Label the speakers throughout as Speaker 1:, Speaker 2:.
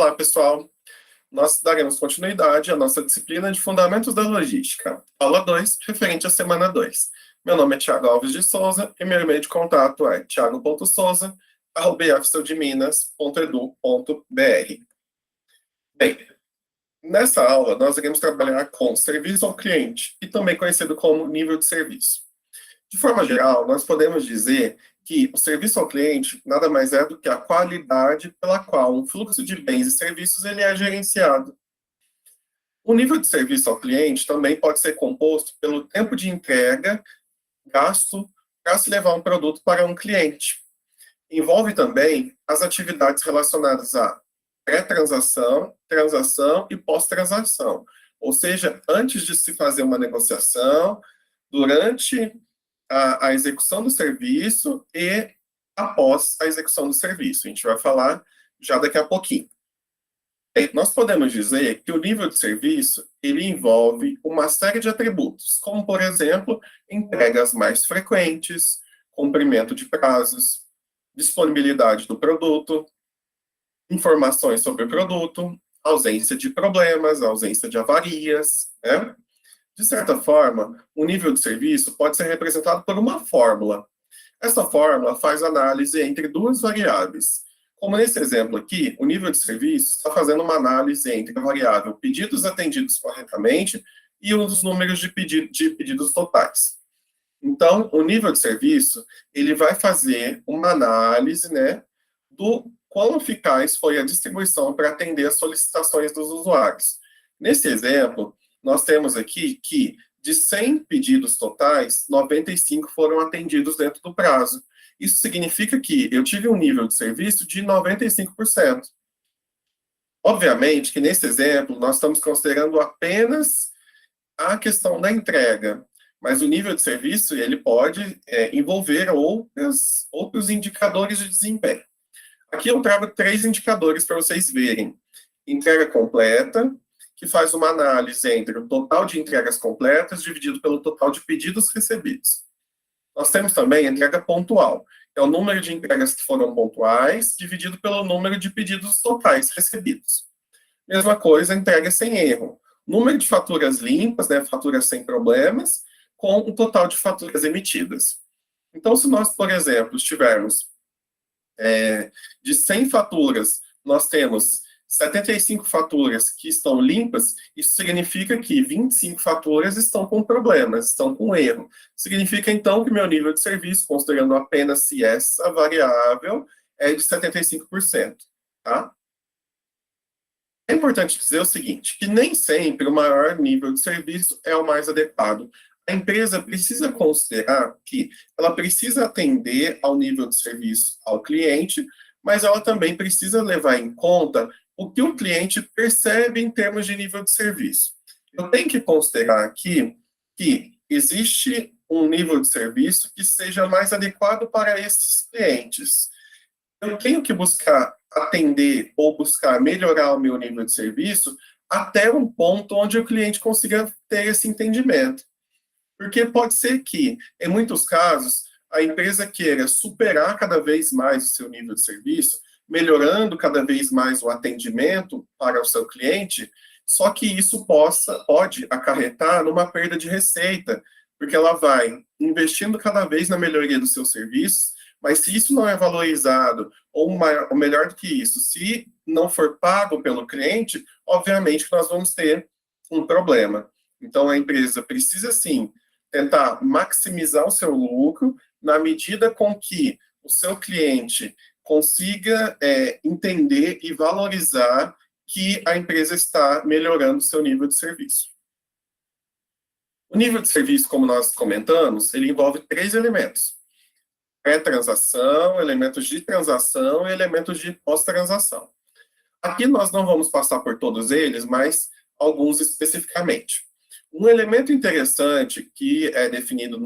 Speaker 1: Olá, pessoal. Nós daremos continuidade à nossa disciplina de Fundamentos da Logística, aula 2, referente à semana 2. Meu nome é Thiago Alves de Souza e meu e-mail de contato é thiago.souza@bfsaudeminas.edu.br. Bem, nessa aula nós iremos trabalhar com serviço ao cliente, e também conhecido como nível de serviço. De forma geral, nós podemos dizer que o serviço ao cliente nada mais é do que a qualidade pela qual um fluxo de bens e serviços ele é gerenciado. O nível de serviço ao cliente também pode ser composto pelo tempo de entrega gasto para se levar um produto para um cliente. Envolve também as atividades relacionadas a pré-transação, transação e pós-transação. Ou seja, antes de se fazer uma negociação, durante a execução do serviço e após a execução do serviço. A gente vai falar já daqui a pouquinho. Nós podemos dizer que o nível de serviço ele envolve uma série de atributos, como, por exemplo, entregas mais frequentes, cumprimento de prazos, disponibilidade do produto, informações sobre o produto, ausência de problemas, ausência de avarias, né? De certa forma, o nível de serviço pode ser representado por uma fórmula. Essa fórmula faz análise entre duas variáveis. Como nesse exemplo aqui, o nível de serviço está fazendo uma análise entre a variável pedidos atendidos corretamente e os números de pedidos totais. Então, o nível de serviço, ele vai fazer uma análise, né, do quão eficaz foi a distribuição para atender as solicitações dos usuários. Nesse exemplo, nós temos aqui que de 100 pedidos totais, 95 foram atendidos dentro do prazo. Isso significa que eu tive um nível de serviço de 95%. Obviamente que nesse exemplo nós estamos considerando apenas a questão da entrega, mas o nível de serviço ele pode envolver outros indicadores de desempenho. Aqui eu trago 3 indicadores para vocês verem. Entrega completa, que faz uma análise entre o total de entregas completas dividido pelo total de pedidos recebidos. Nós temos também a entrega pontual, que é o número de entregas que foram pontuais dividido pelo número de pedidos totais recebidos. Mesma coisa, entrega sem erro. Número de faturas limpas, né, faturas sem problemas, com o total de faturas emitidas. Então, se nós, por exemplo, tivermos de 100 faturas, nós temos 75 faturas que estão limpas, isso significa que 25 faturas estão com problemas, estão com erro. Significa, então, que meu nível de serviço, considerando apenas se essa variável, é de 75%. Tá? É importante dizer o seguinte, que nem sempre o maior nível de serviço é o mais adequado. A empresa precisa considerar que ela precisa atender ao nível de serviço ao cliente, mas ela também precisa levar em conta o que o cliente percebe em termos de nível de serviço. Eu tenho que considerar aqui que existe um nível de serviço que seja mais adequado para esses clientes. Eu tenho que buscar atender ou buscar melhorar o meu nível de serviço até um ponto onde o cliente consiga ter esse entendimento. Porque pode ser que, em muitos casos, a empresa queira superar cada vez mais o seu nível de serviço, melhorando cada vez mais o atendimento para o seu cliente, só que isso pode acarretar numa perda de receita, porque ela vai investindo cada vez na melhoria dos seus serviços, mas se isso não é valorizado, ou melhor do que isso, se não for pago pelo cliente, obviamente que nós vamos ter um problema. Então, a empresa precisa, sim, tentar maximizar o seu lucro na medida com que o seu cliente consiga entender e valorizar que a empresa está melhorando o seu nível de serviço. O nível de serviço, como nós comentamos, ele envolve 3 elementos. Pré-transação, elementos de transação e elementos de pós-transação. Aqui nós não vamos passar por todos eles, mas alguns especificamente. Um elemento interessante que é definido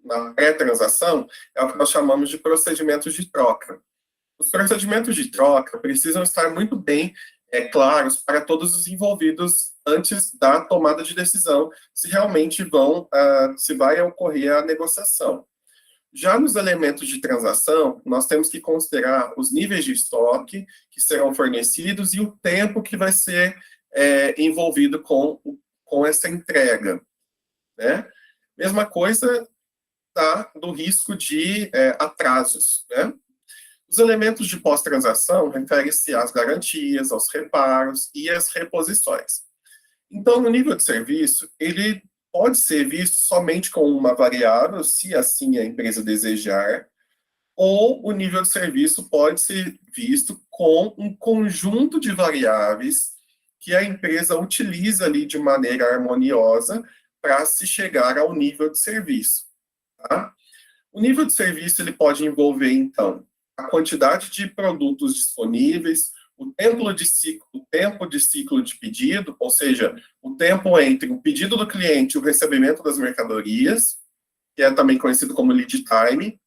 Speaker 1: na pré-transação é o que nós chamamos de procedimentos de troca. Os procedimentos de troca precisam estar muito bem claros para todos os envolvidos antes da tomada de decisão, se realmente se vai ocorrer a negociação. Já nos elementos de transação, nós temos que considerar os níveis de estoque que serão fornecidos e o tempo que vai ser envolvido com essa entrega, né? Mesma coisa do risco de atrasos, né? Os elementos de pós-transação referem-se às garantias, aos reparos e às reposições. Então, no nível de serviço, ele pode ser visto somente como uma variável, se assim a empresa desejar, ou o nível de serviço pode ser visto com um conjunto de variáveis que a empresa utiliza ali de maneira harmoniosa para se chegar ao nível de serviço. Tá? O nível de serviço ele pode envolver, então, a quantidade de produtos disponíveis, o tempo de ciclo de pedido, ou seja, o tempo entre o pedido do cliente e o recebimento das mercadorias, que é também conhecido como lead time,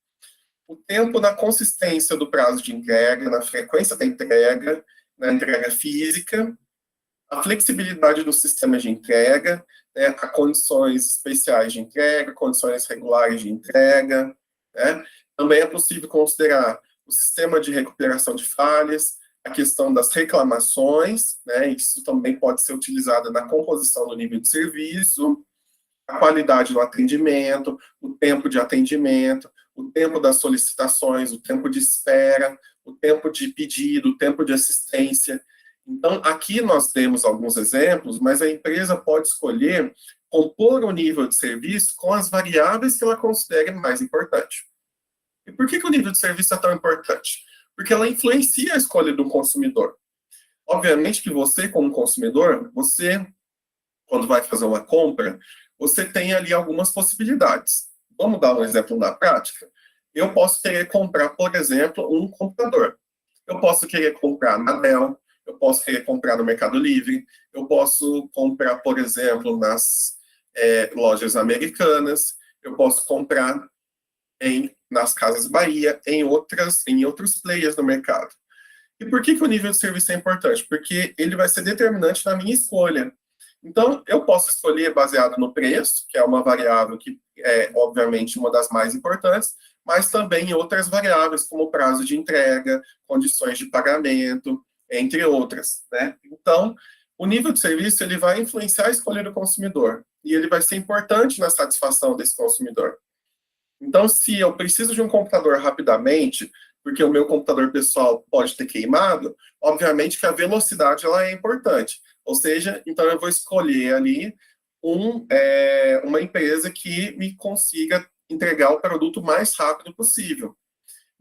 Speaker 1: o tempo na consistência do prazo de entrega, na frequência da entrega, na entrega física, a flexibilidade dos sistemas de entrega, né, a condições especiais de entrega, condições regulares de entrega, né? Também é possível considerar o sistema de recuperação de falhas, a questão das reclamações, né? Isso também pode ser utilizado na composição do nível de serviço, a qualidade do atendimento, o tempo de atendimento, o tempo das solicitações, o tempo de espera, o tempo de pedido, o tempo de assistência. Então, aqui nós temos alguns exemplos, mas a empresa pode escolher compor o nível de serviço com as variáveis que ela considere mais importante. E por que o nível de serviço é tão importante? Porque ela influencia a escolha do consumidor. Obviamente que você, como consumidor, você, quando vai fazer uma compra, você tem ali algumas possibilidades. Vamos dar um exemplo na prática? Eu posso querer comprar, por exemplo, um computador. Eu posso querer comprar na Dell, eu posso querer comprar no Mercado Livre, eu posso comprar, por exemplo, nas lojas americanas, eu posso comprar nas Casas Bahia, em outros players no mercado. E por que o nível de serviço é importante? Porque ele vai ser determinante na minha escolha. Então, eu posso escolher baseado no preço, que é uma variável que é, obviamente, uma das mais importantes, mas também em outras variáveis, como prazo de entrega, condições de pagamento, entre outras, né? Então, o nível de serviço ele vai influenciar a escolha do consumidor e ele vai ser importante na satisfação desse consumidor. Então, se eu preciso de um computador rapidamente, porque o meu computador pessoal pode ter queimado, obviamente que a velocidade ela é importante. Ou seja, então eu vou escolher ali uma empresa que me consiga entregar o produto mais rápido possível.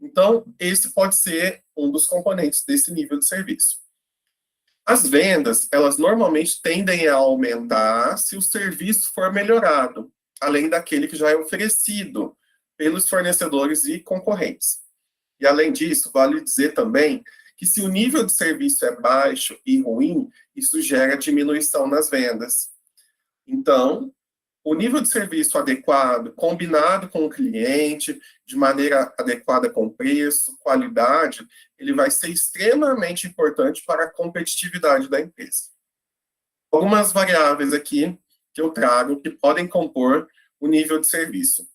Speaker 1: Então, esse pode ser um dos componentes desse nível de serviço. As vendas, elas normalmente tendem a aumentar se o serviço for melhorado, além daquele que já é oferecido pelos fornecedores e concorrentes. E, além disso, vale dizer também que se o nível de serviço é baixo e ruim, isso gera diminuição nas vendas. Então, o nível de serviço adequado, combinado com o cliente, de maneira adequada com preço, qualidade, ele vai ser extremamente importante para a competitividade da empresa. Algumas variáveis aqui que eu trago que podem compor o nível de serviço.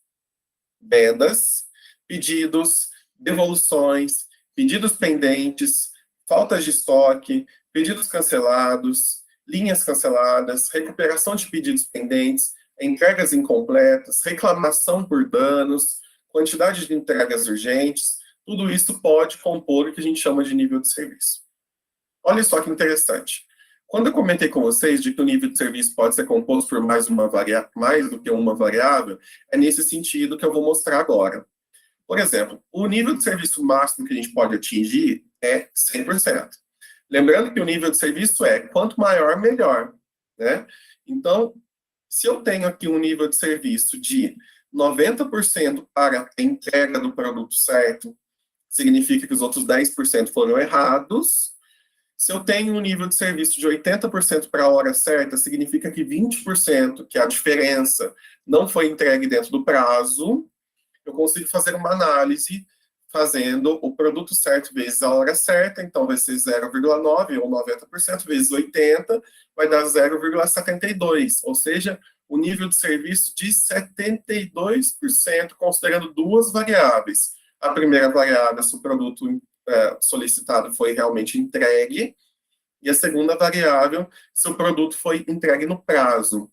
Speaker 1: Vendas, pedidos, devoluções, pedidos pendentes, faltas de estoque, pedidos cancelados, linhas canceladas, recuperação de pedidos pendentes, entregas incompletas, reclamação por danos, quantidade de entregas urgentes, tudo isso pode compor o que a gente chama de nível de serviço. Olha só que interessante. Quando eu comentei com vocês de que o nível de serviço pode ser composto por mais do que uma variável, é nesse sentido que eu vou mostrar agora. Por exemplo, o nível de serviço máximo que a gente pode atingir é 100%. Lembrando que o nível de serviço é quanto maior, melhor, né? Então, se eu tenho aqui um nível de serviço de 90% para a entrega do produto certo, significa que os outros 10% foram errados. Se eu tenho um nível de serviço de 80% para a hora certa, significa que 20%, que é a diferença, não foi entregue dentro do prazo. Eu consigo fazer uma análise fazendo o produto certo vezes a hora certa, então vai ser 0,9 ou 90% vezes 80, vai dar 0,72, ou seja, o nível de serviço de 72%, considerando duas variáveis. A primeira variável, se o produto solicitado foi realmente entregue, e a segunda variável, se o produto foi entregue no prazo.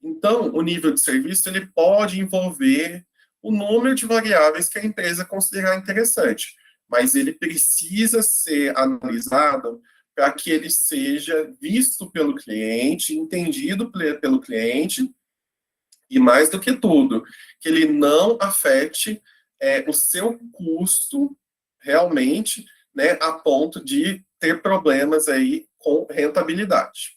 Speaker 1: Então, o nível de serviço ele pode envolver o número de variáveis que a empresa considerar interessante, mas ele precisa ser analisado para que ele seja visto pelo cliente, entendido pelo cliente, e mais do que tudo, que ele não afete o seu custo realmente, né, a ponto de ter problemas aí com rentabilidade.